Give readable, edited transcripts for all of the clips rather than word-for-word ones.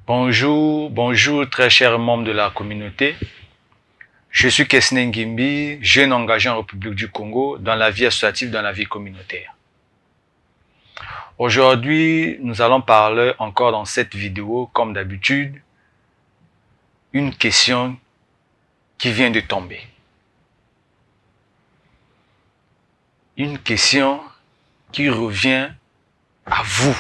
Bonjour très chers membres de la communauté. Je suis Kesne Ngimbi, jeune engagé en République du Congo dans la vie associative, dans la vie communautaire. Aujourd'hui, nous allons parler encore dans cette vidéo, comme d'habitude, une question qui vient de tomber. Une question qui revient à vous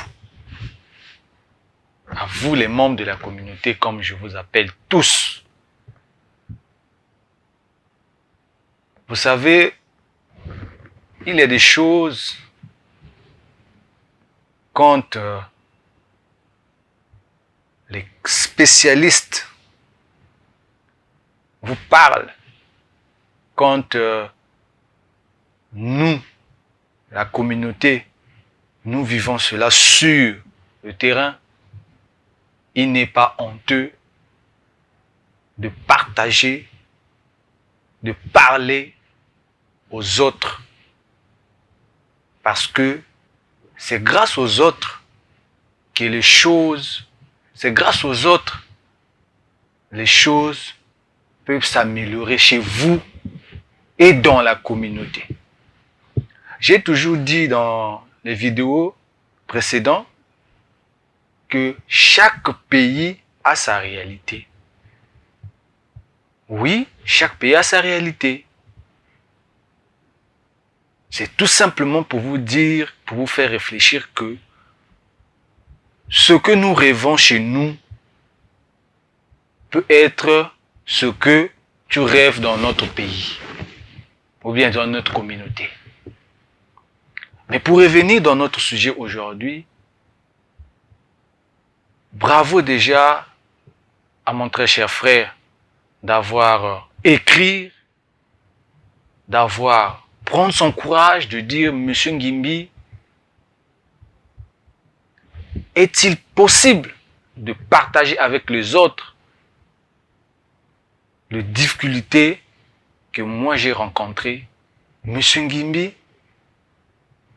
les membres de la communauté, comme je vous appelle tous. Vous savez, il y a des choses quand les spécialistes vous parlent, quand nous, la communauté, nous vivons cela sur le terrain, il n'est pas honteux de partager, de parler aux autres, parce que c'est grâce aux autres que les choses peuvent s'améliorer chez vous et dans la communauté. J'ai toujours dit dans les vidéos précédentes que chaque pays a sa réalité. Oui, chaque pays a sa réalité. C'est tout simplement pour vous dire, pour vous faire réfléchir que ce que nous rêvons chez nous peut être ce que tu rêves dans notre pays ou bien dans notre communauté. Mais pour revenir dans notre sujet aujourd'hui, bravo déjà à mon très cher frère d'avoir écrit, d'avoir prendre son courage de dire, Monsieur Ngimbi, est-il possible de partager avec les autres les difficultés que moi j'ai rencontrées? Monsieur Ngimbi,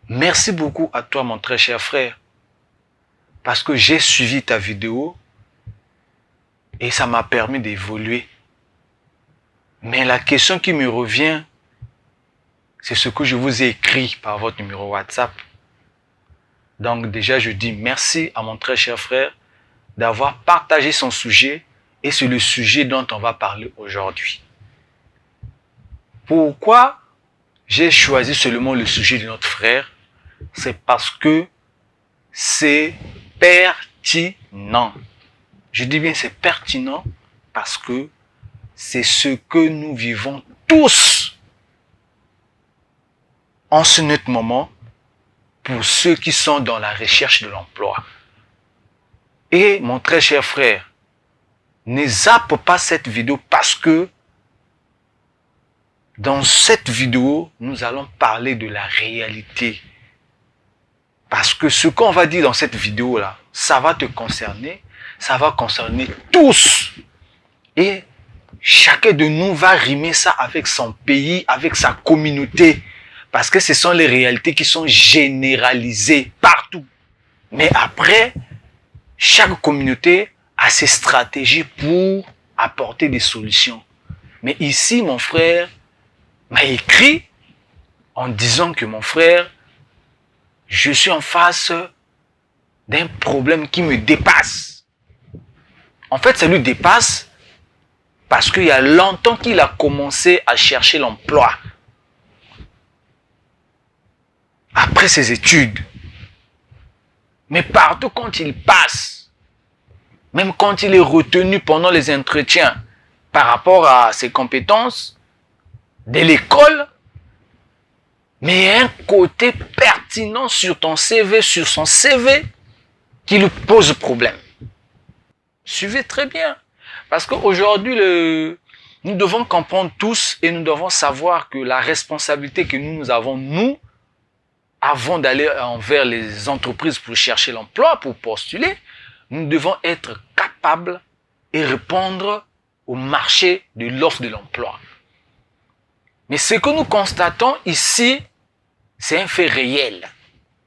merci beaucoup à toi, mon très cher frère, parce que j'ai suivi ta vidéo et ça m'a permis d'évoluer. Mais la question qui me revient, c'est ce que je vous ai écrit par votre numéro WhatsApp. Donc déjà, je dis merci à mon très cher frère d'avoir partagé son sujet et c'est le sujet dont on va parler aujourd'hui. Pourquoi j'ai choisi seulement le sujet de notre frère? C'est parce que c'est pertinent. Je dis bien c'est pertinent parce que c'est ce que nous vivons tous en ce net moment pour ceux qui sont dans la recherche de l'emploi. Et mon très cher frère, ne zappe pas cette vidéo parce que dans cette vidéo, nous allons parler de la réalité. Parce que ce qu'on va dire dans cette vidéo-là, ça va te concerner, ça va concerner tous. Et chacun de nous va rimer ça avec son pays, avec sa communauté. Parce que ce sont les réalités qui sont généralisées partout. Mais après, chaque communauté a ses stratégies pour apporter des solutions. Mais ici, mon frère m'a écrit en disant que mon frère, je suis en face d'un problème qui me dépasse. En fait, ça lui dépasse parce qu'il y a longtemps qu'il a commencé à chercher l'emploi. Après ses études. Mais partout quand il passe, même quand il est retenu pendant les entretiens par rapport à ses compétences de l'école, mais il y a un côté pertinent sur ton CV, sur son CV, qui lui pose problème. Suivez très bien. Parce qu'aujourd'hui, nous devons comprendre tous et nous devons savoir que la responsabilité que nous avons, nous, avant d'aller envers les entreprises pour chercher l'emploi, pour postuler, nous devons être capables et répondre au marché de l'offre de l'emploi. Mais ce que nous constatons ici, c'est un fait réel.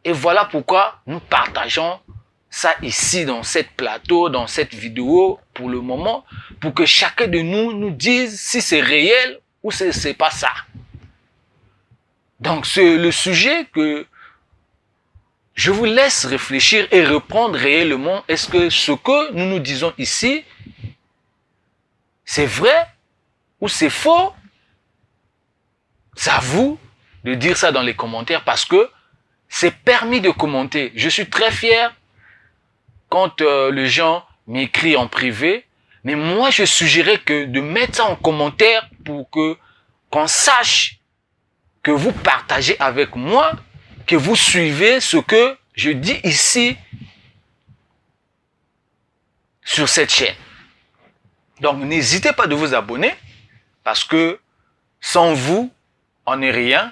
Et voilà pourquoi nous partageons ça ici dans cette plateau, dans cette vidéo pour le moment, pour que chacun de nous dise si c'est réel ou c'est pas ça. Donc c'est le sujet que je vous laisse réfléchir et répondre réellement. Est-ce que ce que nous disons ici, c'est vrai ou c'est faux? C'est à vous de dire ça dans les commentaires parce que c'est permis de commenter. Je suis très fier quand les gens m'écrivent en privé, mais moi je suggérais que de mettre ça en commentaire pour que qu'on sache que vous partagez avec moi, que vous suivez ce que je dis ici sur cette chaîne. Donc n'hésitez pas de vous abonner parce que sans vous, on n'est rien.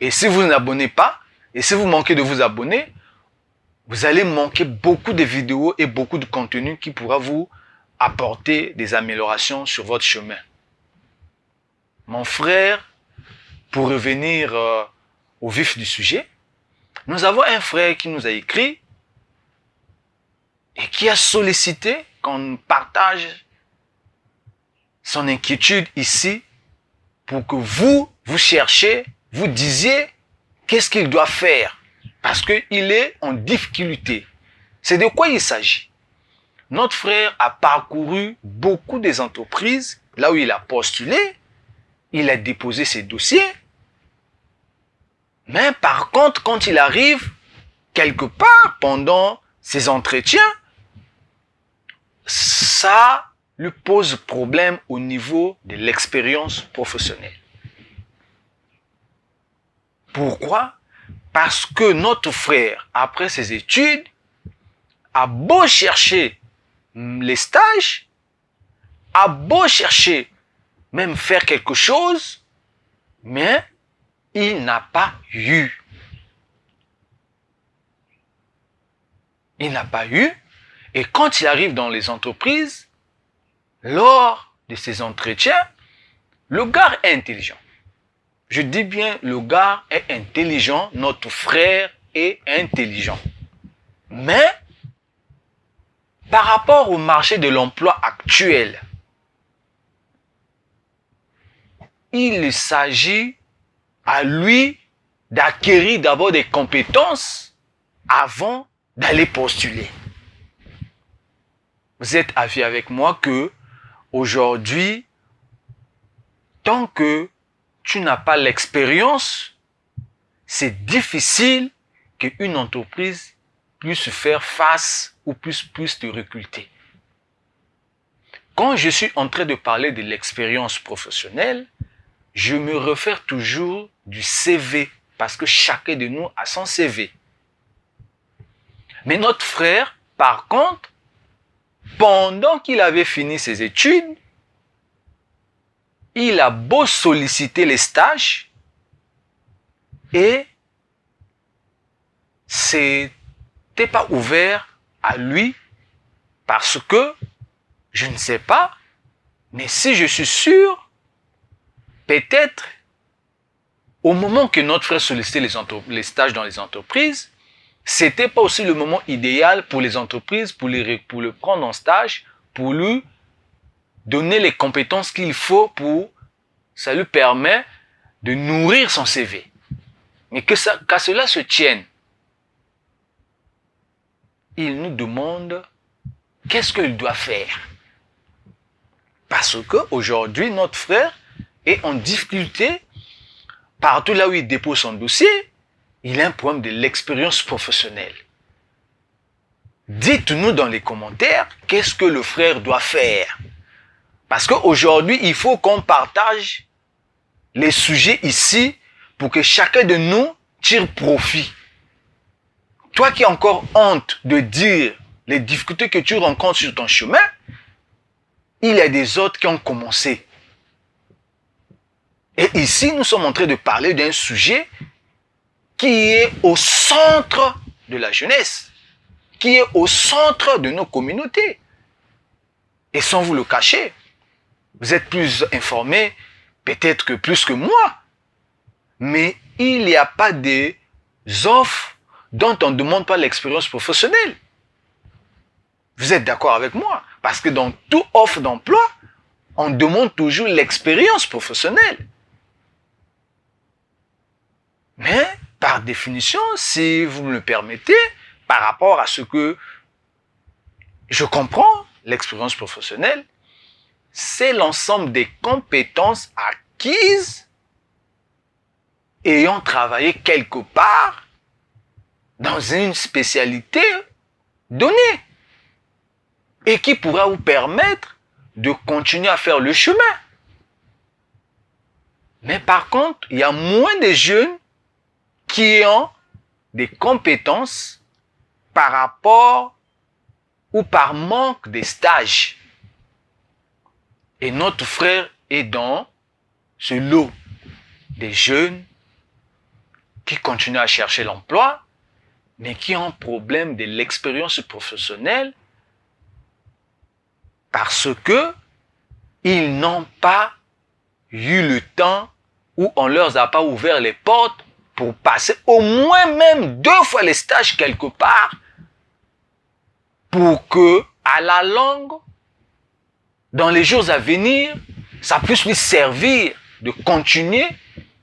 Et si vous n'abonnez pas, et si vous manquez de vous abonner, vous allez manquer beaucoup de vidéos et beaucoup de contenu qui pourra vous apporter des améliorations sur votre chemin. Mon frère, pour revenir au vif du sujet, nous avons un frère qui nous a écrit et qui a sollicité qu'on partage son inquiétude ici pour que vous cherchiez, vous disiez qu'est-ce qu'il doit faire parce qu'il est en difficulté. C'est de quoi il s'agit. Notre frère a parcouru beaucoup des entreprises, là où il a postulé, il a déposé ses dossiers, mais par contre, quand il arrive quelque part pendant ses entretiens, ça lui pose problème au niveau de l'expérience professionnelle. Pourquoi? Parce que notre frère, après ses études, a beau chercher les stages, a beau chercher même faire quelque chose, mais il n'a pas eu. Il n'a pas eu. Et quand il arrive dans les entreprises, lors de ses entretiens, le gars est intelligent. Je dis bien, le gars est intelligent, notre frère est intelligent. Mais, par rapport au marché de l'emploi actuel, il s'agit à lui d'acquérir d'abord des compétences avant d'aller postuler. Vous êtes avis avec moi que aujourd'hui, tant que tu n'as pas l'expérience, c'est difficile qu'une entreprise puisse faire face ou puisse te recruter. Quand je suis en train de parler de l'expérience professionnelle, je me réfère toujours du CV parce que chacun de nous a son CV. Mais notre frère, par contre, pendant qu'il avait fini ses études, il a beau solliciter les stages et c'était pas ouvert à lui parce que, je ne sais pas, mais si je suis sûr, peut-être au moment que notre frère sollicitait les stages dans les entreprises, c'était pas aussi le moment idéal pour les entreprises, pour le prendre en stage, pour lui donner les compétences qu'il faut pour, ça lui permet de nourrir son CV. Mais qu'à cela se tienne, il nous demande qu'est-ce qu'il doit faire. Parce qu'aujourd'hui, notre frère est en difficulté partout là où il dépose son dossier, il a un problème de l'expérience professionnelle. Dites-nous dans les commentaires qu'est-ce que le frère doit faire. Parce qu'aujourd'hui, il faut qu'on partage les sujets ici pour que chacun de nous tire profit. Toi qui as encore honte de dire les difficultés que tu rencontres sur ton chemin, il y a des autres qui ont commencé. Et ici, nous sommes en train de parler d'un sujet qui est au centre de la jeunesse, qui est au centre de nos communautés. Et sans vous le cacher, vous êtes plus informés, peut-être que plus que moi, mais il n'y a pas des offres dont on ne demande pas l'expérience professionnelle. Vous êtes d'accord avec moi? Parce que dans toute offre d'emploi, on demande toujours l'expérience professionnelle. Mais, par définition, si vous me le permettez, par rapport à ce que je comprends, l'expérience professionnelle, c'est l'ensemble des compétences acquises ayant travaillé quelque part dans une spécialité donnée et qui pourra vous permettre de continuer à faire le chemin. Mais par contre, il y a moins de jeunes qui ont des compétences par rapport ou par manque de stages. Et notre frère est dans ce lot des jeunes qui continuent à chercher l'emploi, mais qui ont un problème de l'expérience professionnelle parce que ils n'ont pas eu le temps ou on leur a pas ouvert les portes pour passer au moins même 2 fois les stages quelque part pour que, à la longue, dans les jours à venir, ça puisse lui servir de continuer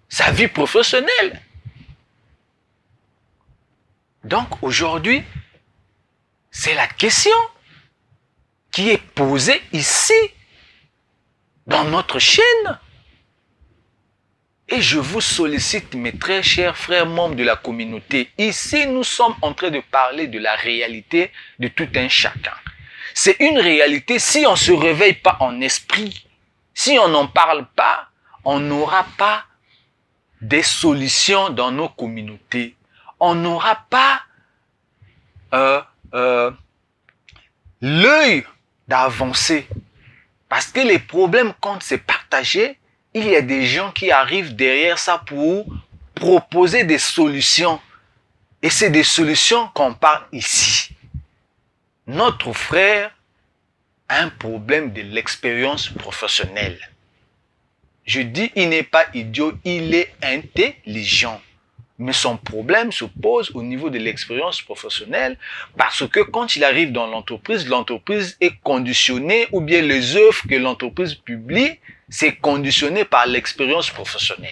sa vie professionnelle. Donc aujourd'hui, c'est la question qui est posée ici, dans notre chaîne. Et je vous sollicite, mes très chers frères membres de la communauté. Ici, nous sommes en train de parler de la réalité de tout un chacun. C'est une réalité, si on ne se réveille pas en esprit, si on n'en parle pas, on n'aura pas des solutions dans nos communautés. On n'aura pas l'œil d'avancer. Parce que les problèmes, quand c'est partagé, il y a des gens qui arrivent derrière ça pour proposer des solutions. Et c'est des solutions qu'on parle ici. Notre frère a un problème de l'expérience professionnelle. Je dis, il n'est pas idiot, il est intelligent. Mais son problème se pose au niveau de l'expérience professionnelle parce que quand il arrive dans l'entreprise est conditionnée ou bien les œuvres que l'entreprise publie, c'est conditionné par l'expérience professionnelle.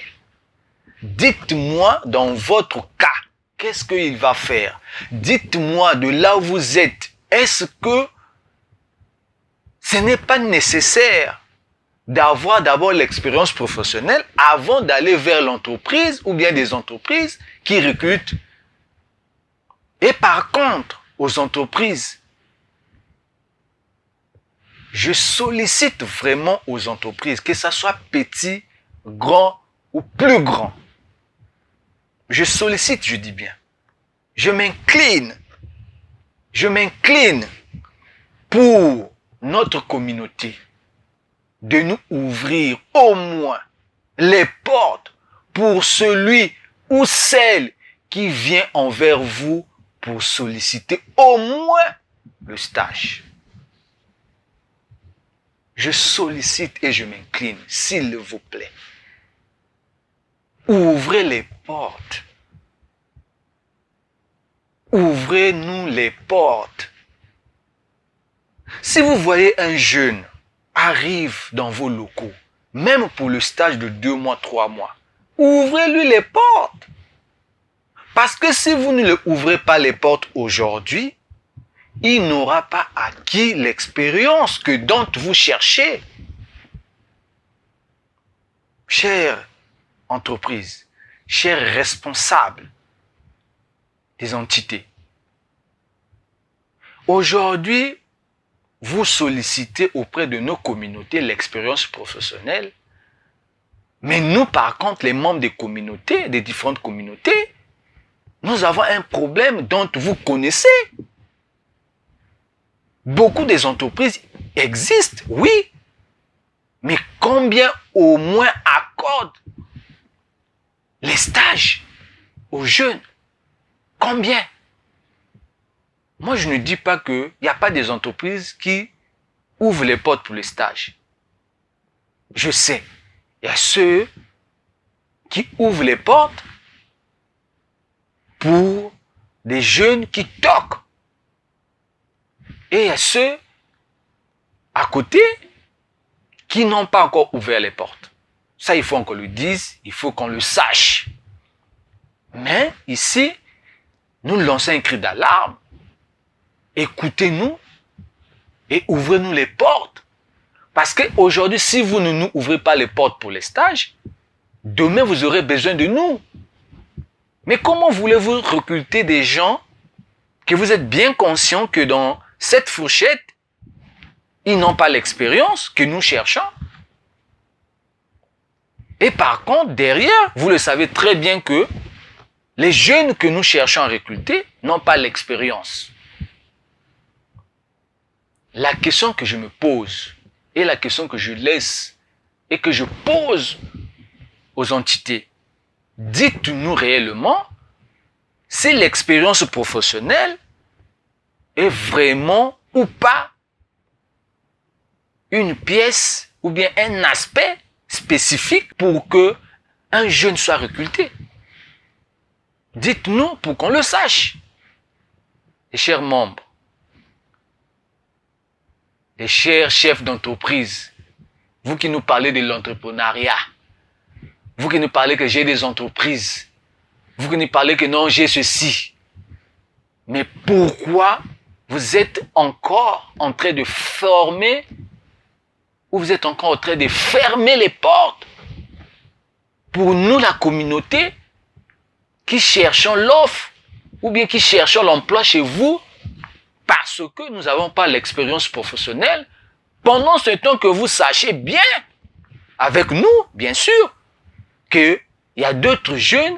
Dites-moi dans votre cas, qu'est-ce qu'il va faire? Dites-moi de là où vous êtes, est-ce que ce n'est pas nécessaire d'avoir d'abord l'expérience professionnelle avant d'aller vers l'entreprise ou bien des entreprises qui recrutent. Et par contre, aux entreprises, je sollicite vraiment aux entreprises, que ça soit petit, grand ou plus grand. Je sollicite, je dis bien. Je m'incline pour notre communauté de nous ouvrir au moins les portes pour celui ou celle qui vient envers vous pour solliciter au moins le stage. Je sollicite et je m'incline, s'il vous plaît. Ouvrez les portes. Ouvrez-nous les portes. Si vous voyez un jeune arrive dans vos locaux, même pour le stage de 2 mois, 3 mois, ouvrez-lui les portes. Parce que si vous ne lui ouvrez pas les portes aujourd'hui, il n'aura pas acquis l'expérience que dont vous cherchez. Chères entreprises, chers responsables des entités, aujourd'hui, vous sollicitez auprès de nos communautés l'expérience professionnelle, mais nous, par contre, les membres des communautés, des différentes communautés, nous avons un problème dont vous connaissez. Beaucoup des entreprises existent, oui, mais combien au moins accordent les stages aux jeunes? Combien? Moi, je ne dis pas qu'il n'y a pas des entreprises qui ouvrent les portes pour les stages. Je sais, il y a ceux qui ouvrent les portes pour des jeunes qui toquent. Et il y a ceux à côté qui n'ont pas encore ouvert les portes. Ça, il faut qu'on le dise, il faut qu'on le sache. Mais ici, nous lançons un cri d'alarme. Écoutez-nous et ouvrez-nous les portes. Parce qu'aujourd'hui, si vous ne nous ouvrez pas les portes pour les stages, demain, vous aurez besoin de nous. Mais comment voulez-vous recruter des gens que vous êtes bien conscient que dans cette fourchette, ils n'ont pas l'expérience que nous cherchons? Et par contre, derrière, vous le savez très bien que les jeunes que nous cherchons à recruter n'ont pas l'expérience. La question que je me pose et la question que je laisse et que je pose aux entités, dites-nous réellement si l'expérience professionnelle est vraiment ou pas une pièce ou bien un aspect spécifique pour que un jeune soit recruté. Dites-nous pour qu'on le sache. Les chers membres, les chers chefs d'entreprise, vous qui nous parlez de l'entrepreneuriat, vous qui nous parlez que j'ai des entreprises, vous qui nous parlez que non, j'ai ceci. Mais pourquoi vous êtes encore en train de former ou vous êtes encore en train de fermer les portes pour nous, la communauté, qui cherchons l'offre ou bien qui cherchons l'emploi chez vous parce que nous n'avons pas l'expérience professionnelle, pendant ce temps que vous sachiez bien, avec nous, bien sûr, qu'il y a d'autres jeunes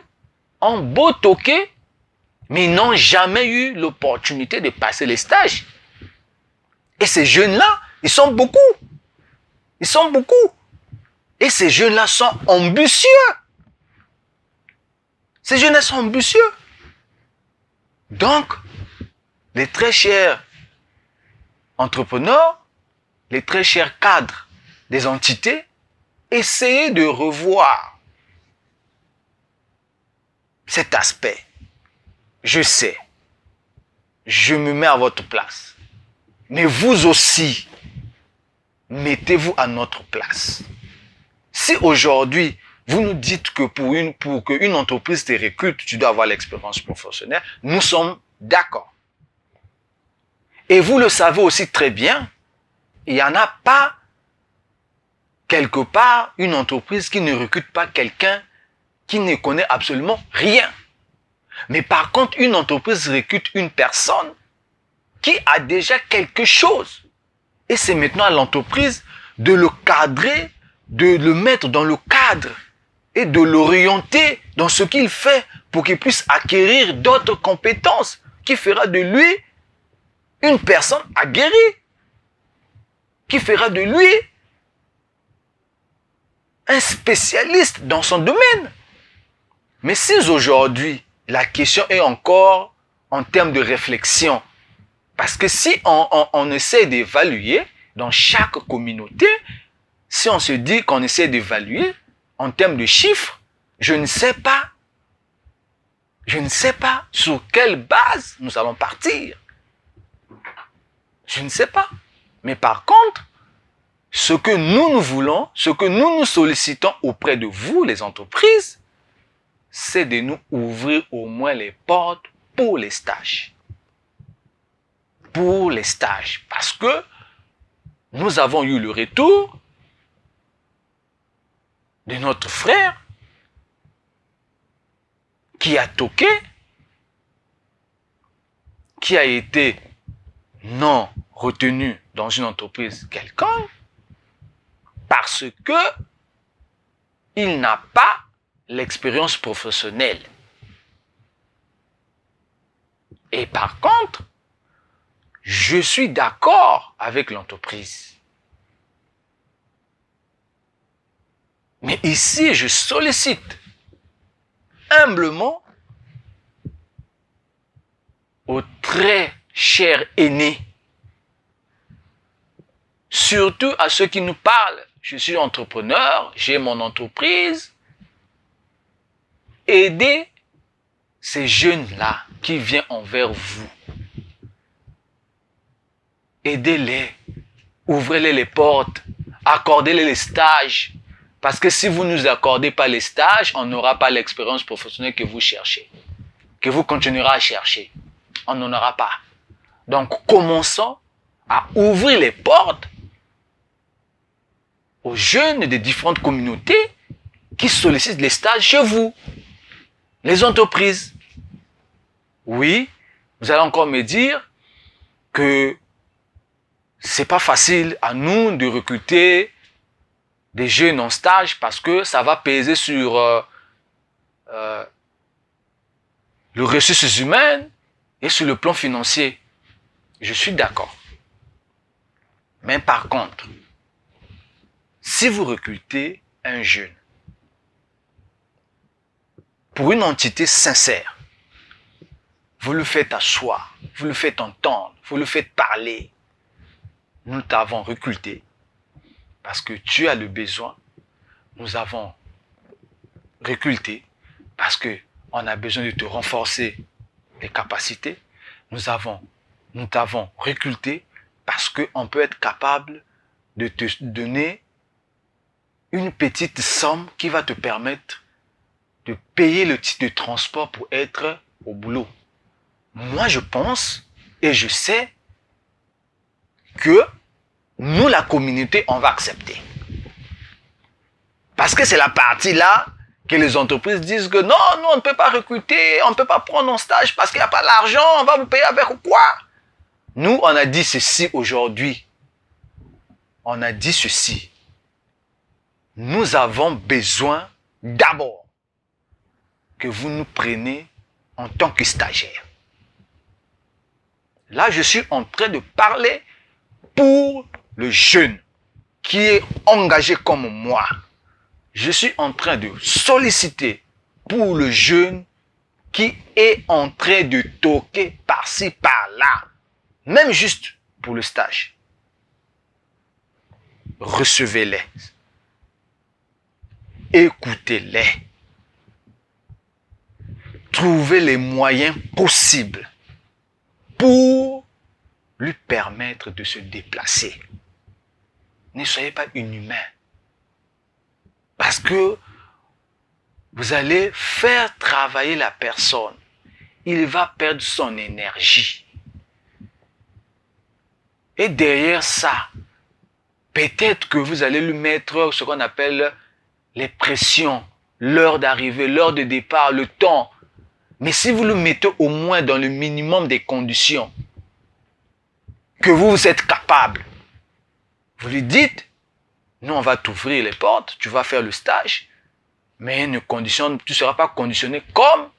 en beau toqué, mais ils n'ont jamais eu l'opportunité de passer les stages. Et ces jeunes-là, ils sont beaucoup. Ils sont beaucoup. Et ces jeunes-là sont ambitieux. Ces jeunes-là sont ambitieux. Donc, les très chers entrepreneurs, les très chers cadres des entités, essayez de revoir cet aspect. Je sais, je me mets à votre place. Mais vous aussi, mettez-vous à notre place. Si aujourd'hui, vous nous dites que pour qu'une entreprise te recrute, tu dois avoir l'expérience professionnelle, nous sommes d'accord. Et vous le savez aussi très bien, il n'y en a pas quelque part une entreprise qui ne recrute pas quelqu'un qui ne connaît absolument rien. Mais par contre, une entreprise recrute une personne qui a déjà quelque chose. Et c'est maintenant à l'entreprise de le cadrer, de le mettre dans le cadre et de l'orienter dans ce qu'il fait pour qu'il puisse acquérir d'autres compétences qui fera de lui une personne aguerrie, qui fera de lui un spécialiste dans son domaine. Mais si aujourd'hui, la question est encore en termes de réflexion, parce que si on essaie d'évaluer dans chaque communauté, si on se dit qu'on essaie d'évaluer en termes de chiffres, je ne sais pas sur quelle base nous allons partir. Je ne sais pas. Mais par contre, ce que nous voulons, ce que nous sollicitons auprès de vous, les entreprises, c'est de nous ouvrir au moins les portes pour les stages. Pour les stages. Parce que nous avons eu le retour de notre frère qui a toqué, qui a été non retenu dans une entreprise quelconque parce que il n'a pas l'expérience professionnelle. Et par contre, je suis d'accord avec l'entreprise. Mais ici, je sollicite humblement aux très chers aînés, surtout à ceux qui nous parlent. Je suis entrepreneur, j'ai mon entreprise. Aidez ces jeunes-là qui viennent envers vous. aidez-les, ouvrez-les les portes, accordez-les les stages. Parce que si vous ne nous accordez pas les stages, on n'aura pas l'expérience professionnelle que vous cherchez, que vous continuerez à chercher. On n'en aura pas. Donc, commençons à ouvrir les portes aux jeunes des différentes communautés qui sollicitent les stages chez vous, les entreprises. Oui, vous allez encore me dire que c'est pas facile à nous de recruter des jeunes en stage parce que ça va peser sur les ressources humaines et sur le plan financier. Je suis d'accord. Mais par contre, si vous recrutez un jeune pour une entité sincère, vous le faites asseoir, vous le faites entendre, vous le faites parler. Nous t'avons recruté parce que tu as le besoin. Nous avons recruté parce qu'on a besoin de te renforcer les capacités. Nous t'avons recruté parce qu'on peut être capable de te donner une petite somme qui va te permettre de payer le titre de transport pour être au boulot. Moi, je pense et je sais que nous, la communauté, on va accepter. Parce que c'est la partie là que les entreprises disent que non, nous, on ne peut pas recruter, on ne peut pas prendre en stage parce qu'il n'y a pas d'argent, on va vous payer avec quoi? Nous, on a dit ceci aujourd'hui. On a dit ceci. Nous avons besoin d'abord que vous nous preniez en tant que stagiaires. Là, je suis en train de parler pour le jeune qui est engagé comme moi. Je suis en train de solliciter pour le jeune qui est en train de toquer par-ci, par-là. Même juste pour le stage. Recevez-les. Écoutez-les. Trouvez les moyens possibles pour lui permettre de se déplacer. Ne soyez pas inhumain. Parce que vous allez faire travailler la personne. Il va perdre son énergie. Et derrière ça, peut-être que vous allez lui mettre ce qu'on appelle les pressions, l'heure d'arrivée, l'heure de départ, le temps. Mais si vous le mettez au moins dans le minimum des conditions que vous êtes capable, vous lui dites, nous on va t'ouvrir les portes, tu vas faire le stage, mais tu ne seras pas conditionné comme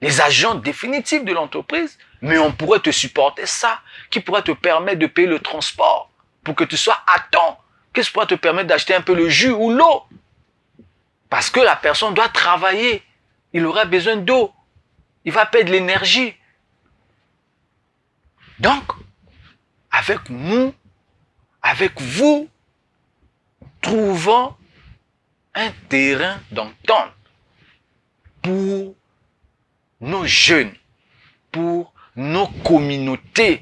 les agents définitifs de l'entreprise, mais on pourrait te supporter ça, qui pourrait te permettre de payer le transport pour que tu sois à temps, qui pourrait te permettre d'acheter un peu le jus ou l'eau. Parce que la personne doit travailler, il aura besoin d'eau, il va perdre de l'énergie. Donc, avec nous, avec vous, trouvons un terrain d'entente pour nos jeunes, pour nos communautés.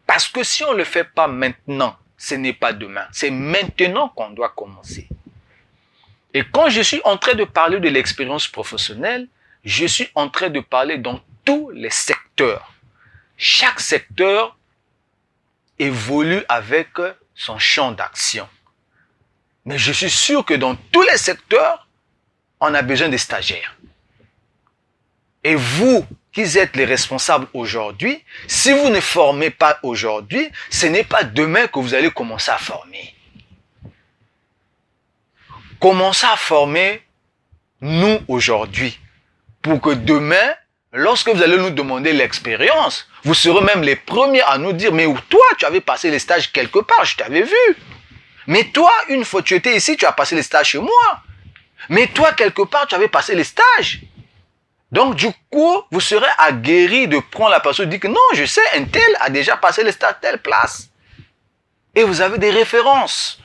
Parce que si on ne le fait pas maintenant, ce n'est pas demain. C'est maintenant qu'on doit commencer. Et quand je suis en train de parler de l'expérience professionnelle, je suis en train de parler dans tous les secteurs. Chaque secteur évolue avec son champ d'action. Mais je suis sûr que dans tous les secteurs, on a besoin des stagiaires. Et vous, qui êtes les responsables aujourd'hui, si vous ne formez pas aujourd'hui, ce n'est pas demain que vous allez commencer à former. Commencez à former nous aujourd'hui, pour que demain, lorsque vous allez nous demander l'expérience, vous serez même les premiers à nous dire, mais toi, tu avais passé les stages quelque part, je t'avais vu. Mais toi, une fois que tu étais ici, tu as passé les stages chez moi. Mais toi, quelque part, tu avais passé les stages. Donc, du coup, vous serez aguerri de prendre la personne et de dire que non, je sais, un tel a déjà passé les stages à telle place. Et vous avez des références.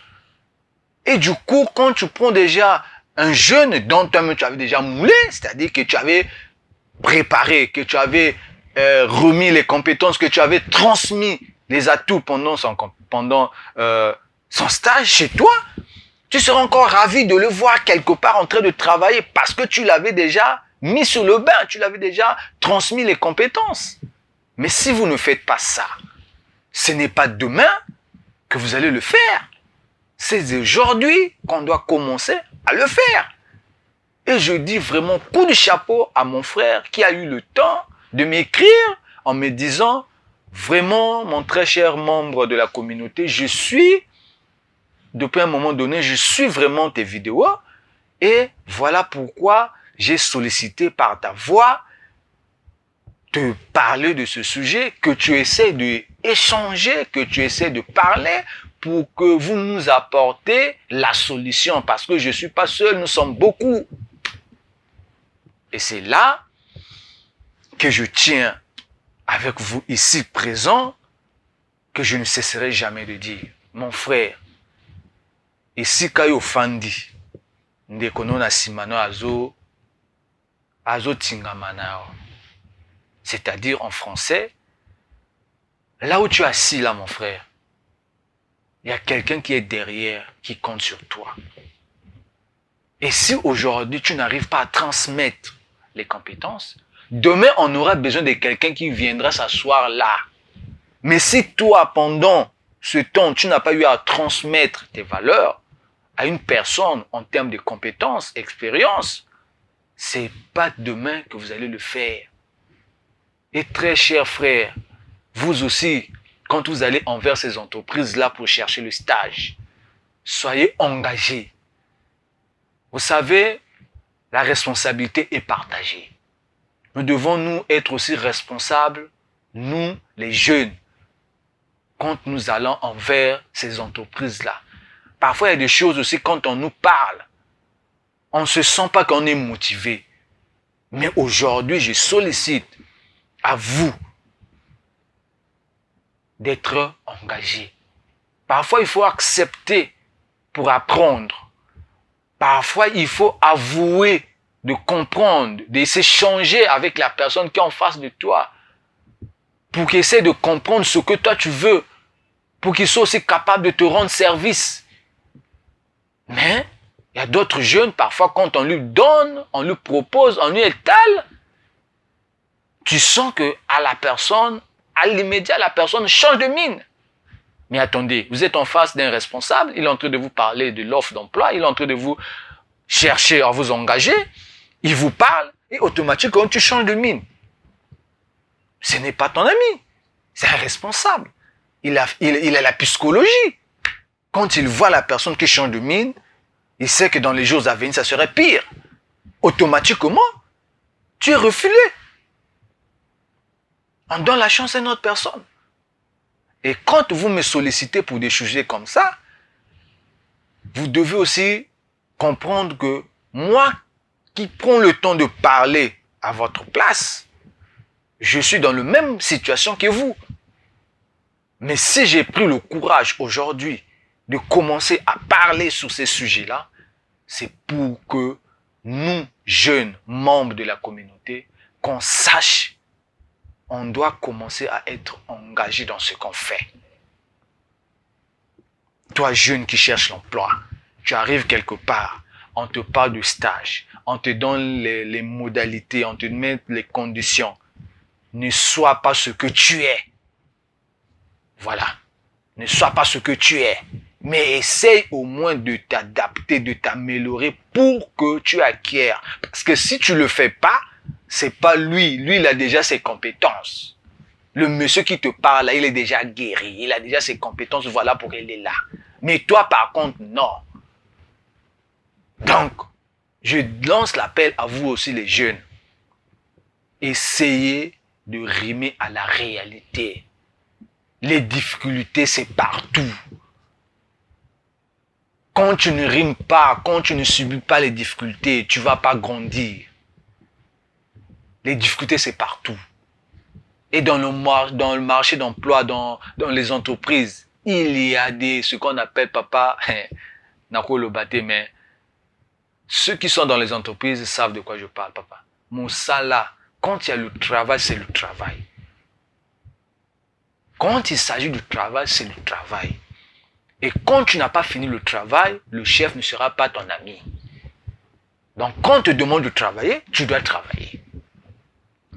Et du coup, quand tu prends déjà un jeune dont tu avais déjà moulé, c'est-à-dire que tu avais préparé, que tu avais remis les compétences, que tu avais transmis les atouts pendant son stage chez toi, tu seras encore ravi de le voir quelque part en train de travailler parce que tu l'avais déjà mis sur le bain, tu l'avais déjà transmis les compétences. Mais si vous ne faites pas ça, ce n'est pas demain que vous allez le faire. C'est aujourd'hui qu'on doit commencer à le faire. Et je dis vraiment coup de chapeau à mon frère qui a eu le temps de m'écrire en me disant « Vraiment, mon très cher membre de la communauté, depuis un moment donné, je suis vraiment tes vidéos et voilà pourquoi j'ai sollicité par ta voix te parler de ce sujet, que tu essaies d'échanger, que tu essaies de parler pour que vous nous apportez la solution parce que je ne suis pas seul, nous sommes beaucoup. » Et c'est là que je tiens avec vous ici présent, que je ne cesserai jamais de dire, mon frère, ici kayo fandi, ndekono na simano azo tingamanao. C'est-à-dire en français, là où tu es assis là, mon frère, il y a quelqu'un qui est derrière, qui compte sur toi. Et si aujourd'hui tu n'arrives pas à transmettre les compétences, demain on aura besoin de quelqu'un qui viendra s'asseoir là. Mais si toi, pendant ce temps, tu n'as pas eu à transmettre tes valeurs à une personne en termes de compétences, expérience, c'est pas demain que vous allez le faire. Et très chers frères, vous aussi, quand vous allez envers ces entreprises-là pour chercher le stage, soyez engagés. Vous savez, la responsabilité est partagée. Nous devons nous être aussi responsables, nous les jeunes, quand nous allons envers ces entreprises-là. Parfois, il y a des choses aussi, quand on nous parle, on ne se sent pas qu'on est motivé. Mais aujourd'hui, je sollicite à vous d'être engagés. Parfois, il faut accepter pour apprendre. Parfois, il faut avouer, de comprendre, de s'échanger avec la personne qui est en face de toi pour qu'il essaie de comprendre ce que toi tu veux, pour qu'il soit aussi capable de te rendre service. Mais il y a d'autres jeunes, parfois, quand on lui donne, on lui propose, on lui étale, tu sens que à l'immédiat, la personne change de mine. Mais attendez, vous êtes en face d'un responsable, il est en train de vous parler de l'offre d'emploi, il est en train de vous chercher à vous engager, il vous parle, et automatiquement, tu changes de mine. Ce n'est pas ton ami, c'est un responsable. Il a la psychologie. Quand il voit la personne qui change de mine, il sait que dans les jours à venir, ça serait pire. Automatiquement, tu es refilé. On donne la chance à une autre personne. Et quand vous me sollicitez pour des sujets comme ça, vous devez aussi comprendre que moi qui prends le temps de parler à votre place, je suis dans la même situation que vous. Mais si j'ai pris le courage aujourd'hui de commencer à parler sur ces sujets-là, c'est pour que nous, jeunes membres de la communauté, qu'on sache, on doit commencer à être engagé dans ce qu'on fait. Toi, jeune qui cherche l'emploi, tu arrives quelque part, on te parle de stage, on te donne les modalités, on te met les conditions. Ne sois pas ce que tu es. Voilà. Ne sois pas ce que tu es. Mais essaye au moins de t'adapter, de t'améliorer pour que tu acquières. Parce que si tu ne le fais pas, c'est pas lui. Lui, il a déjà ses compétences. Le monsieur qui te parle là, il est déjà guéri. Il a déjà ses compétences. Voilà pourquoi il est là. Mais toi, par contre, non. Donc, je lance l'appel à vous aussi, les jeunes. Essayez de rimer à la réalité. Les difficultés, c'est partout. Quand tu ne rimes pas, quand tu ne subis pas les difficultés, tu ne vas pas grandir. Les difficultés, c'est partout. Et dans le marché d'emploi, dans les entreprises, il y a ce qu'on appelle, papa, mais ceux qui sont dans les entreprises savent de quoi je parle, papa. Mon salaire, quand il y a le travail, c'est le travail. Quand il s'agit du travail, c'est le travail. Et quand tu n'as pas fini le travail, le chef ne sera pas ton ami. Donc, quand on te demande de travailler, tu dois travailler.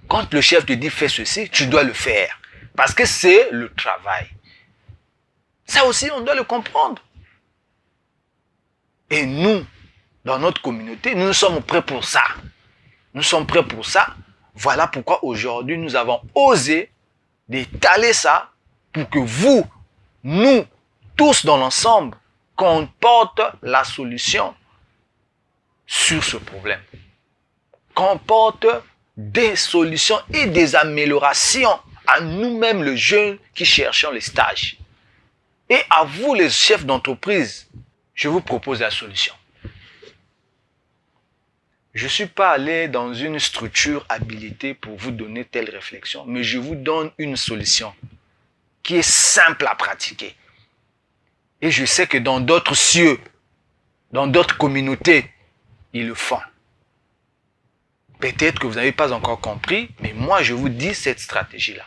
Quand le chef te dit fais ceci, tu dois le faire. Parce que c'est le travail. Ça aussi, on doit le comprendre. Et nous, dans notre communauté, nous sommes prêts pour ça. Nous sommes prêts pour ça. Voilà pourquoi aujourd'hui, nous avons osé d'étaler ça pour que vous, nous, tous dans l'ensemble, qu'on porte la solution sur ce problème. Qu'on porte des solutions et des améliorations à nous-mêmes, les jeunes qui cherchons les stages. Et à vous, les chefs d'entreprise, je vous propose la solution. Je ne suis pas allé dans une structure habilitée pour vous donner telle réflexion, mais je vous donne une solution qui est simple à pratiquer. Et je sais que dans d'autres cieux, dans d'autres communautés, ils le font. Peut-être que vous n'avez pas encore compris, mais moi je vous dis cette stratégie-là.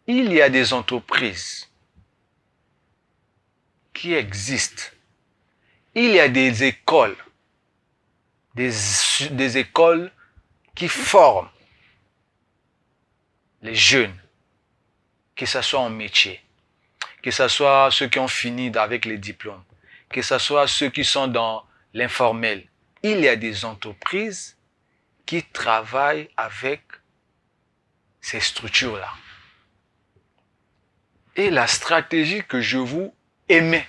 Il y a des entreprises qui existent. Il y a des écoles. Des écoles qui forment les jeunes, que ce soit en métier, que ce soit ceux qui ont fini avec les diplômes, que ce soit ceux qui sont dans l'informel. Il y a des entreprises qui travaillent avec ces structures-là. Et la stratégie que je vous émets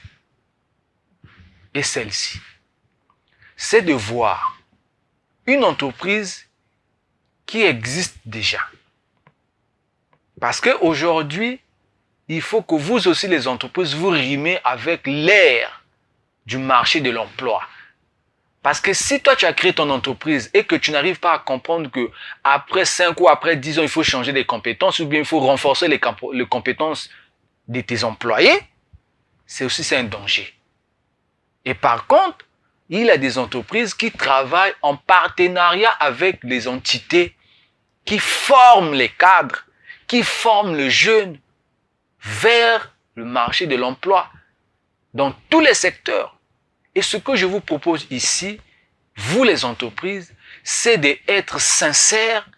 est celle-ci. C'est de voir une entreprise qui existe déjà. Parce qu'aujourd'hui, il faut que vous aussi, les entreprises, vous rimez avec l'ère du marché de l'emploi. Parce que si toi, tu as créé ton entreprise et que tu n'arrives pas à comprendre que après 5 ou après 10 ans, il faut changer les compétences ou bien il faut renforcer les compétences de tes employés, c'est un danger. Et par contre, il y a des entreprises qui travaillent en partenariat avec les entités qui forment les cadres, qui forment le jeune vers le marché de l'emploi dans tous les secteurs. Et ce que je vous propose ici, vous les entreprises, c'est d'être sincères,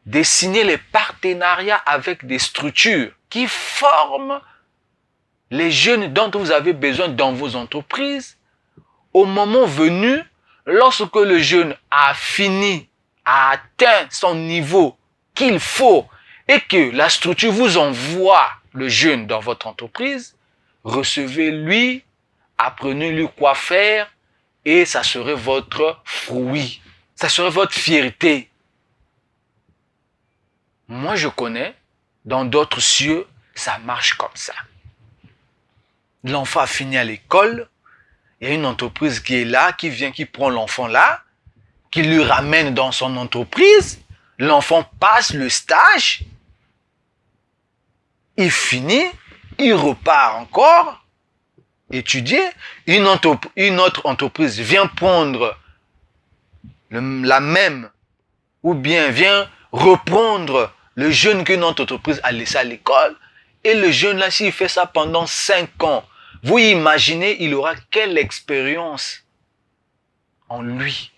de signer les partenariats avec des structures qui forment les jeunes dont vous avez besoin dans vos entreprises. Au moment venu, lorsque le jeune a fini, a atteint son niveau qu'il faut et que la structure vous envoie le jeune dans votre entreprise, recevez-lui, apprenez-lui quoi faire et ça serait votre fruit, ça serait votre fierté. Moi, je connais, dans d'autres cieux, ça marche comme ça. L'enfant a fini à l'école, il y a une entreprise qui est là, qui vient, qui prend l'enfant là, qui lui ramène dans son entreprise. L'enfant passe le stage, il finit, il repart encore, étudier. Une autre entreprise vient prendre la même, ou bien vient reprendre le jeune qu'une autre entreprise a laissé à l'école. Et le jeune là, s'il fait ça pendant 5 ans, vous imaginez, il aura quelle expérience en lui.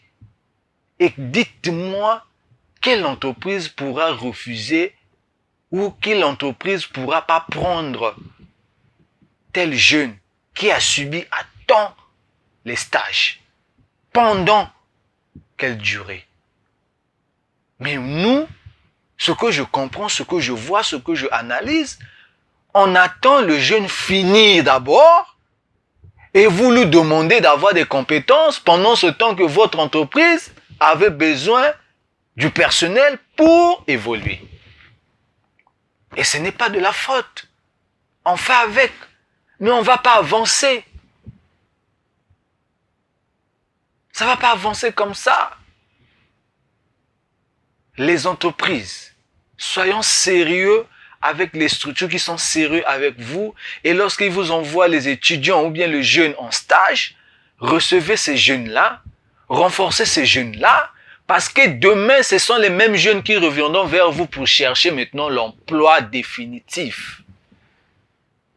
Et dites-moi, quelle entreprise pourra refuser ou quelle entreprise pourra pas prendre tel jeune qui a subi à temps les stages pendant quelle durée? Mais nous, ce que je comprends, ce que je vois, ce que je analyse, on attend le jeune finir d'abord et vous lui demandez d'avoir des compétences pendant ce temps que votre entreprise avait besoin du personnel pour évoluer. Et ce n'est pas de la faute. On fait avec, mais on ne va pas avancer. Ça ne va pas avancer comme ça. Les entreprises, soyons sérieux avec les structures qui sont sérieux avec vous. Et lorsqu'ils vous envoient les étudiants ou bien le jeune en stage, recevez ces jeunes-là, renforcez ces jeunes-là, Parce que demain, ce sont les mêmes jeunes qui reviendront vers vous pour chercher maintenant l'emploi définitif.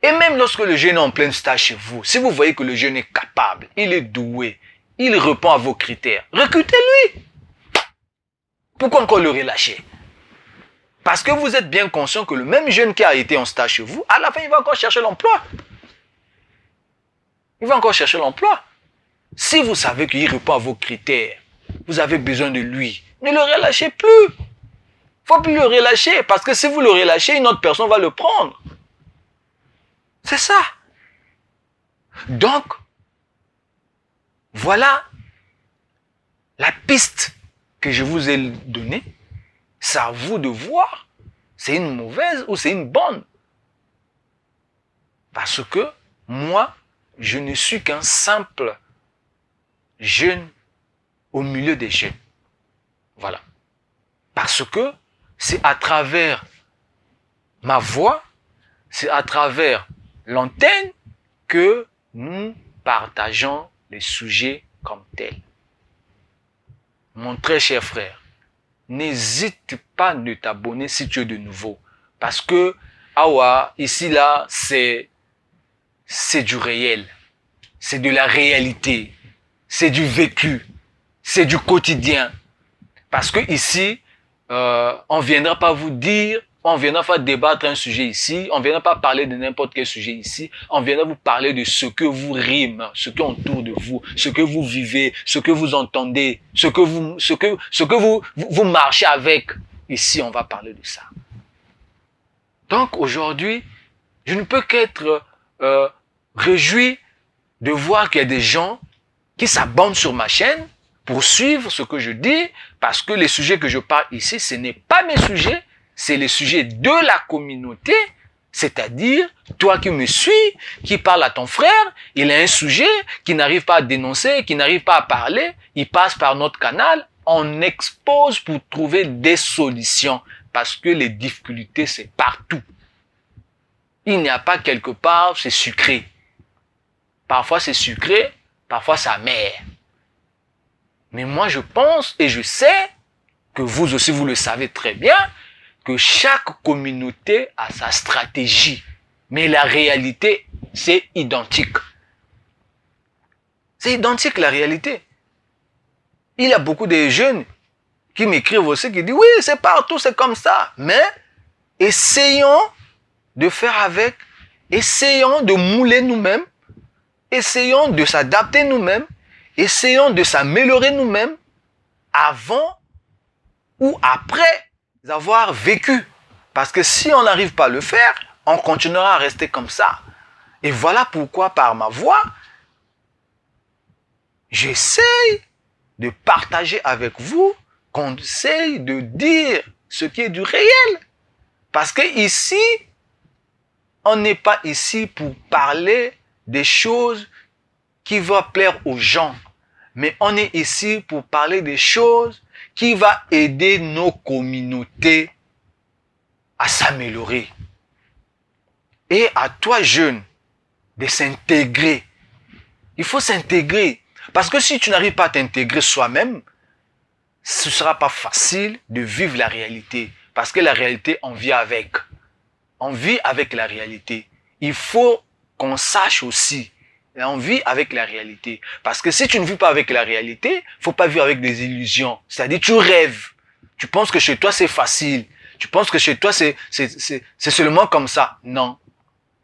Et même lorsque le jeune est en plein stage chez vous, si vous voyez que le jeune est capable, il est doué, il répond à vos critères, recrutez-lui. Pourquoi encore le relâcher? Parce que vous êtes bien conscient que le même jeune qui a été en stage chez vous, à la fin, il va encore chercher l'emploi. Il va encore chercher l'emploi. Si vous savez qu'il répond à vos critères, vous avez besoin de lui, ne le relâchez plus. Il ne faut plus le relâcher, parce que si vous le relâchez, une autre personne va le prendre. C'est ça. Donc, voilà la piste que je vous ai donnée. C'est à vous de voir, c'est une mauvaise ou c'est une bonne. Parce que moi, je ne suis qu'un simple jeune au milieu des jeunes. Voilà. Parce que c'est à travers ma voix, c'est à travers l'antenne que nous partageons les sujets comme tels. Mon très cher frère, n'hésite pas de t'abonner si tu es de nouveau. Parce que, ici, là, c'est du réel. C'est de la réalité. C'est du vécu. C'est du quotidien. Parce que ici, on ne viendra pas vous dire, on ne viendra pas débattre un sujet ici, on ne viendra pas parler de n'importe quel sujet ici, on viendra vous parler de ce que vous rime, ce qui est autour de vous, ce que vous vivez, ce que vous entendez, ce que vous marchez avec. Ici, on va parler de ça. Donc aujourd'hui, je ne peux qu'être réjoui de voir qu'il y a des gens qui s'abonnent sur ma chaîne pour suivre ce que je dis, parce que les sujets que je parle ici, ce n'est pas mes sujets, c'est les sujets de la communauté, c'est-à-dire toi qui me suis, qui parle à ton frère, il a un sujet qui n'arrive pas à dénoncer, qui n'arrive pas à parler, il passe par notre canal, on expose pour trouver des solutions, parce que les difficultés, c'est partout. Il n'y a pas quelque part, c'est sucré. Parfois c'est sucré, parfois c'est amer. Mais moi je pense et je sais que vous aussi vous le savez très bien, que chaque communauté a sa stratégie. Mais la réalité, c'est identique. C'est identique la réalité. Il y a beaucoup de jeunes qui m'écrivent aussi, qui disent oui, c'est partout, c'est comme ça. Mais essayons de faire avec, essayons de mouler nous-mêmes, essayons de s'adapter nous-mêmes, essayons de s'améliorer nous-mêmes avant ou après avoir vécu. Parce que si on n'arrive pas à le faire, on continuera à rester comme ça. Et voilà pourquoi par ma voix, j'essaye de partager avec vous, qu'on essaye de dire ce qui est du réel. Parce que ici, on n'est pas ici pour parler des choses qui vont plaire aux gens. Mais on est ici pour parler des choses qui vont aider nos communautés à s'améliorer. Et à toi, jeune, de s'intégrer. Il faut s'intégrer. Parce que si tu n'arrives pas à t'intégrer soi-même, ce ne sera pas facile de vivre la réalité. Parce que la réalité, on vit avec. On vit avec la réalité. Il faut qu'on sache aussi. Et on vit avec la réalité. Parce que si tu ne vis pas avec la réalité, il ne faut pas vivre avec des illusions. C'est-à-dire, tu rêves. Tu penses que chez toi, c'est facile. Tu penses que chez toi, c'est seulement comme ça. Non.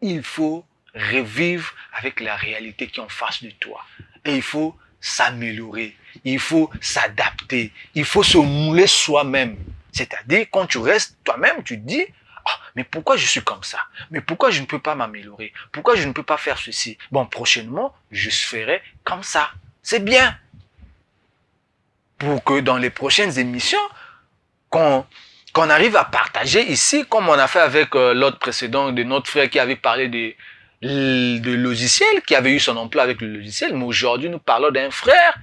Il faut revivre avec la réalité qui est en face de toi. Et il faut s'améliorer. Il faut s'adapter. Il faut se mouler soi-même. C'est-à-dire, quand tu restes toi-même, tu te dis, ah, mais pourquoi je suis comme ça? Mais pourquoi je ne peux pas m'améliorer? Pourquoi je ne peux pas faire ceci? Bon, prochainement, je ferai comme ça. C'est bien. Pour que dans les prochaines émissions, qu'on arrive à partager ici, comme on a fait avec l'autre précédent de notre frère qui avait parlé de logiciel, qui avait eu son emploi avec le logiciel. Mais aujourd'hui, nous parlons d'un frère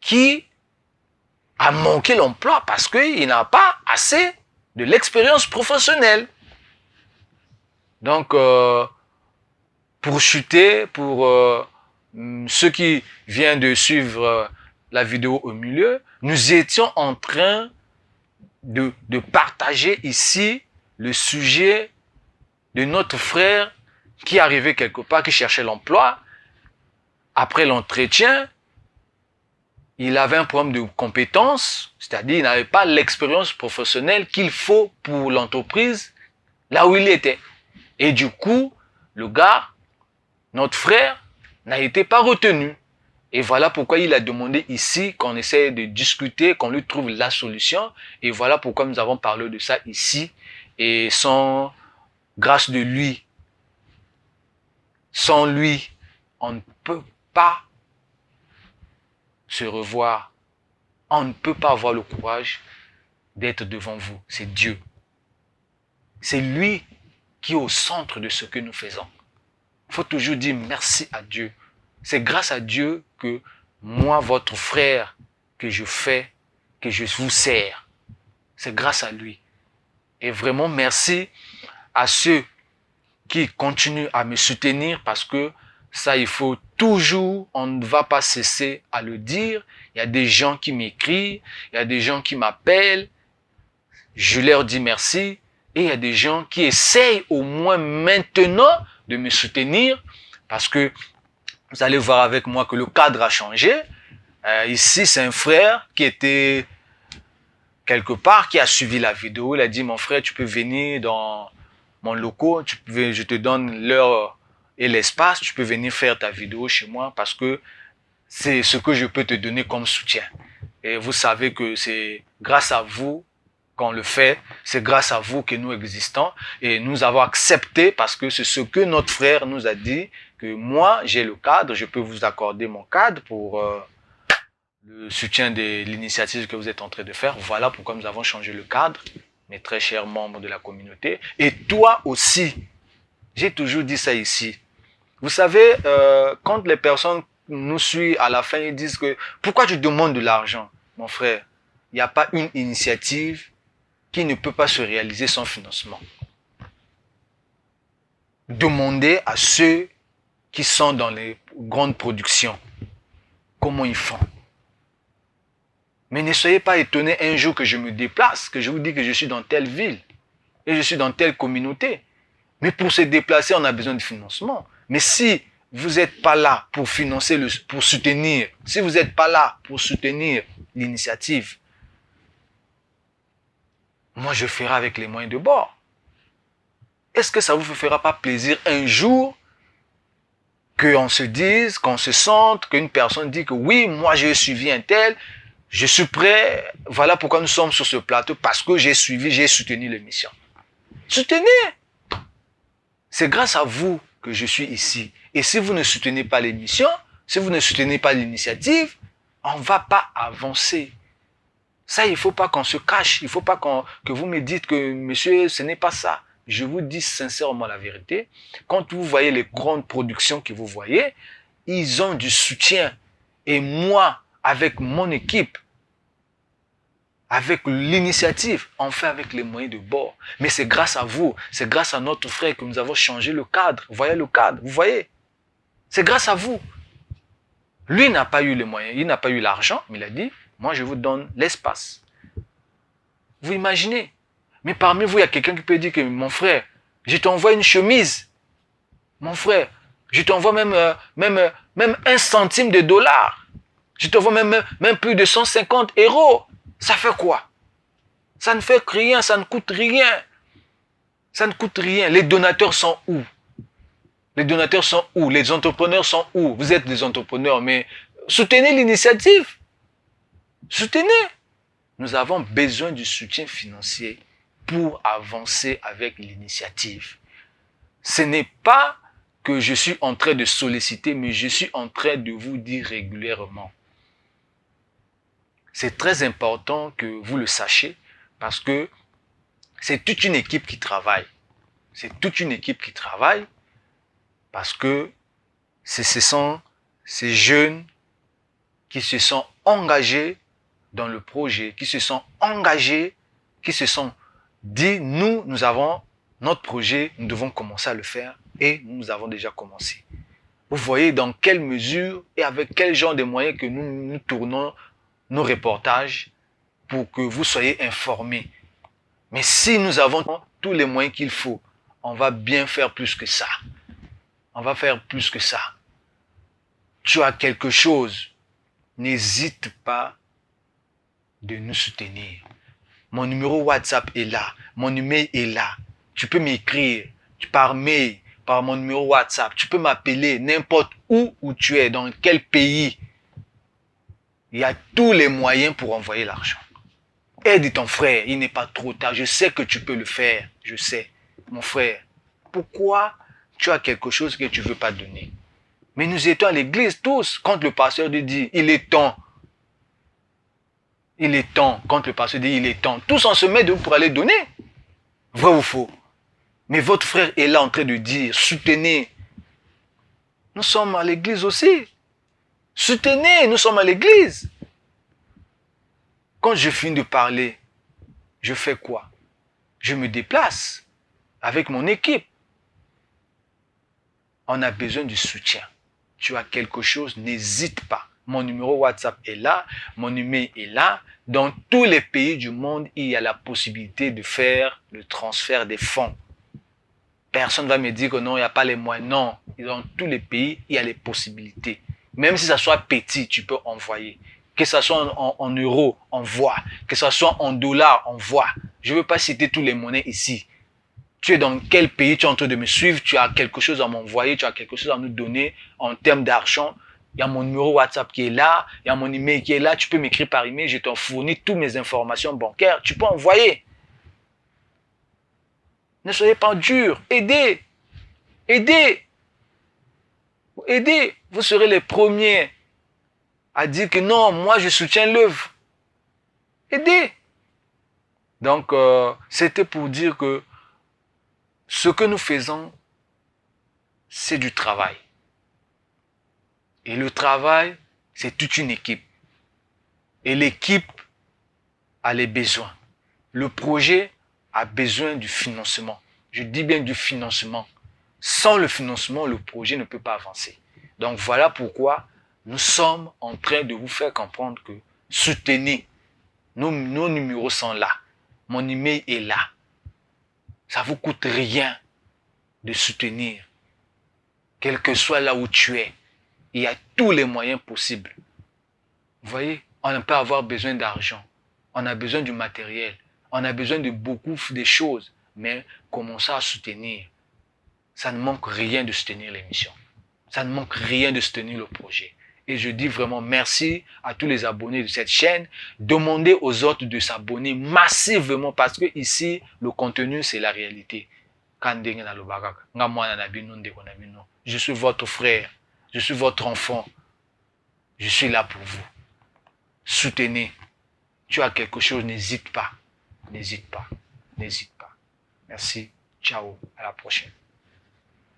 qui a manqué l'emploi parce qu'il n'a pas assez de l'expérience professionnelle. Donc, pour chuter, pour ceux qui viennent de suivre la vidéo au milieu, nous étions en train de partager ici le sujet de notre frère qui arrivait quelque part, qui cherchait l'emploi. Après l'entretien, il avait un problème de compétence, c'est-à-dire il n'avait pas l'expérience professionnelle qu'il faut pour l'entreprise là où il était. Et du coup, le gars, notre frère, n'a été pas retenu. Et voilà pourquoi il a demandé ici qu'on essaie de discuter, qu'on lui trouve la solution. Et voilà pourquoi nous avons parlé de ça ici. Et grâce de lui, sans lui, on ne peut pas se revoir. On ne peut pas avoir le courage d'être devant vous. C'est Dieu. C'est lui qui est au centre de ce que nous faisons. Il faut toujours dire merci à Dieu. C'est grâce à Dieu que moi, votre frère, que je fais, que je vous sers. C'est grâce à lui. Et vraiment merci à ceux qui continuent à me soutenir parce que ça, il faut toujours, on ne va pas cesser à le dire. Il y a des gens qui m'écrivent, il y a des gens qui m'appellent. Je leur dis merci. Et il y a des gens qui essayent au moins maintenant de me soutenir parce que vous allez voir avec moi que le cadre a changé. Ici, c'est un frère qui était quelque part, qui a suivi la vidéo. Il a dit, mon frère, tu peux venir dans mon local, je te donne l'heure et l'espace, tu peux venir faire ta vidéo chez moi parce que c'est ce que je peux te donner comme soutien. Et vous savez que c'est grâce à vous qu'on le fait, c'est grâce à vous que nous existons et nous avons accepté parce que c'est ce que notre frère nous a dit, que moi j'ai le cadre, je peux vous accorder mon cadre pour le soutien de l'initiative que vous êtes en train de faire. Voilà pourquoi nous avons changé le cadre, mes très chers membres de la communauté. Et toi aussi, j'ai toujours dit ça ici. Vous savez, quand les personnes nous suivent à la fin, ils disent que pourquoi tu demandes de l'argent, mon frère? Il n'y a pas une initiative qui ne peut pas se réaliser sans financement. Demandez à ceux qui sont dans les grandes productions comment ils font. Mais ne soyez pas étonnés un jour que je me déplace, que je vous dis que je suis dans telle ville et je suis dans telle communauté. Mais pour se déplacer, on a besoin de financement. Mais si vous n'êtes pas là pour financer, pour soutenir, si vous n'êtes pas là pour soutenir l'initiative, moi, je ferai avec les moyens de bord. Est-ce que ça vous fera pas plaisir un jour qu'on se dise, qu'on se sente, qu'une personne dit que oui, moi j'ai suivi un tel, je suis prêt, voilà pourquoi nous sommes sur ce plateau, parce que j'ai suivi, j'ai soutenu l'émission. Soutenez! C'est grâce à vous que je suis ici. Et si vous ne soutenez pas l'émission, si vous ne soutenez pas l'initiative, on ne va pas avancer. Ça, il ne faut pas qu'on se cache. Il ne faut pas que vous me dites que, monsieur, ce n'est pas ça. Je vous dis sincèrement la vérité. Quand vous voyez les grandes productions que vous voyez, ils ont du soutien. Et moi, avec mon équipe, avec l'initiative, on fait avec les moyens de bord. Mais c'est grâce à vous, c'est grâce à notre frère que nous avons changé le cadre. Vous voyez le cadre, vous voyez? C'est grâce à vous. Lui n'a pas eu les moyens, il n'a pas eu l'argent, mais il a dit, moi je vous donne l'espace. Vous imaginez? Mais parmi vous, il y a quelqu'un qui peut dire que mon frère, je t'envoie une chemise. Mon frère, je t'envoie même 1 centime de dollar. Je t'envoie même plus de 150 €. Ça fait quoi? Ça ne fait rien, ça ne coûte rien. Ça ne coûte rien. Les donateurs sont où? Les donateurs sont où? Les entrepreneurs sont où? Vous êtes des entrepreneurs, mais soutenez l'initiative. Soutenez. Nous avons besoin du soutien financier pour avancer avec l'initiative. Ce n'est pas que je suis en train de solliciter, mais je suis en train de vous dire régulièrement. C'est très important que vous le sachiez parce que c'est toute une équipe qui travaille. C'est toute une équipe qui travaille parce que ce sont ces jeunes qui se sont engagés dans le projet, qui se sont engagés, qui se sont dit, nous avons notre projet, nous devons commencer à le faire et nous avons déjà commencé. Vous voyez dans quelle mesure et avec quel genre de moyens que nous tournons nos reportages pour que vous soyez informés. Mais si nous avons tous les moyens qu'il faut, on va bien faire plus que ça. On va faire plus que ça. Tu as quelque chose, n'hésite pas de nous soutenir. Mon numéro WhatsApp est là, mon email est là. Tu peux m'écrire par mail, par mon numéro WhatsApp. Tu peux m'appeler n'importe où tu es, dans quel pays. Il y a tous les moyens pour envoyer l'argent. Aide ton frère, il n'est pas trop tard. Je sais que tu peux le faire, je sais. Mon frère, pourquoi tu as quelque chose que tu ne veux pas donner? Mais nous étions à l'église tous, quand le pasteur dit, il est temps. Il est temps, quand le pasteur dit, il est temps. Tous on se met debout pour aller donner. Vrai ou faux? Mais votre frère est là en train de dire, soutenez. Nous sommes à l'église aussi. Soutenez, nous sommes à l'église. Quand je finis de parler, je fais quoi? Je me déplace avec mon équipe. On a besoin du soutien. Tu as quelque chose, n'hésite pas. Mon numéro WhatsApp est là, mon email est là. Dans tous les pays du monde, il y a la possibilité de faire le transfert des fonds. Personne ne va me dire que non, il n'y a pas les moyens. Non, dans tous les pays, il y a les possibilités. Même si ça soit petit, tu peux envoyer. Que ce soit en euros, envoie. Que ce soit en dollars, envoie. Je ne veux pas citer tous les monnaies ici. Tu es dans quel pays, tu es en train de me suivre, tu as quelque chose à m'envoyer, tu as quelque chose à nous donner en termes d'argent. Il y a mon numéro WhatsApp qui est là, il y a mon email qui est là, tu peux m'écrire par email, je t'en fournis toutes mes informations bancaires, tu peux envoyer. Ne soyez pas durs, aidez, aidez, aidez. Vous serez les premiers à dire que non, moi je soutiens l'œuvre. Aidez. Donc, c'était pour dire que ce que nous faisons, c'est du travail. Et le travail, c'est toute une équipe. Et l'équipe a les besoins. Le projet a besoin du financement. Je dis bien du financement. Sans le financement, le projet ne peut pas avancer. Donc voilà pourquoi nous sommes en train de vous faire comprendre que soutenez. Nos numéros sont là. Mon email est là. Ça ne vous coûte rien de soutenir. Quel que soit là où tu es, il y a tous les moyens possibles. Vous voyez, on ne peut avoir besoin d'argent. On a besoin du matériel. On a besoin de beaucoup de choses. Mais commencez à soutenir. Ça ne manque rien de soutenir l'émission. Ça ne manque rien de soutenir le projet. Et je dis vraiment merci à tous les abonnés de cette chaîne. Demandez aux autres de s'abonner massivement parce que ici, le contenu, c'est la réalité. Je suis votre frère. Je suis votre enfant. Je suis là pour vous. Soutenez. Tu as quelque chose, n'hésite pas. N'hésite pas. N'hésite pas. Merci. Ciao. À la prochaine.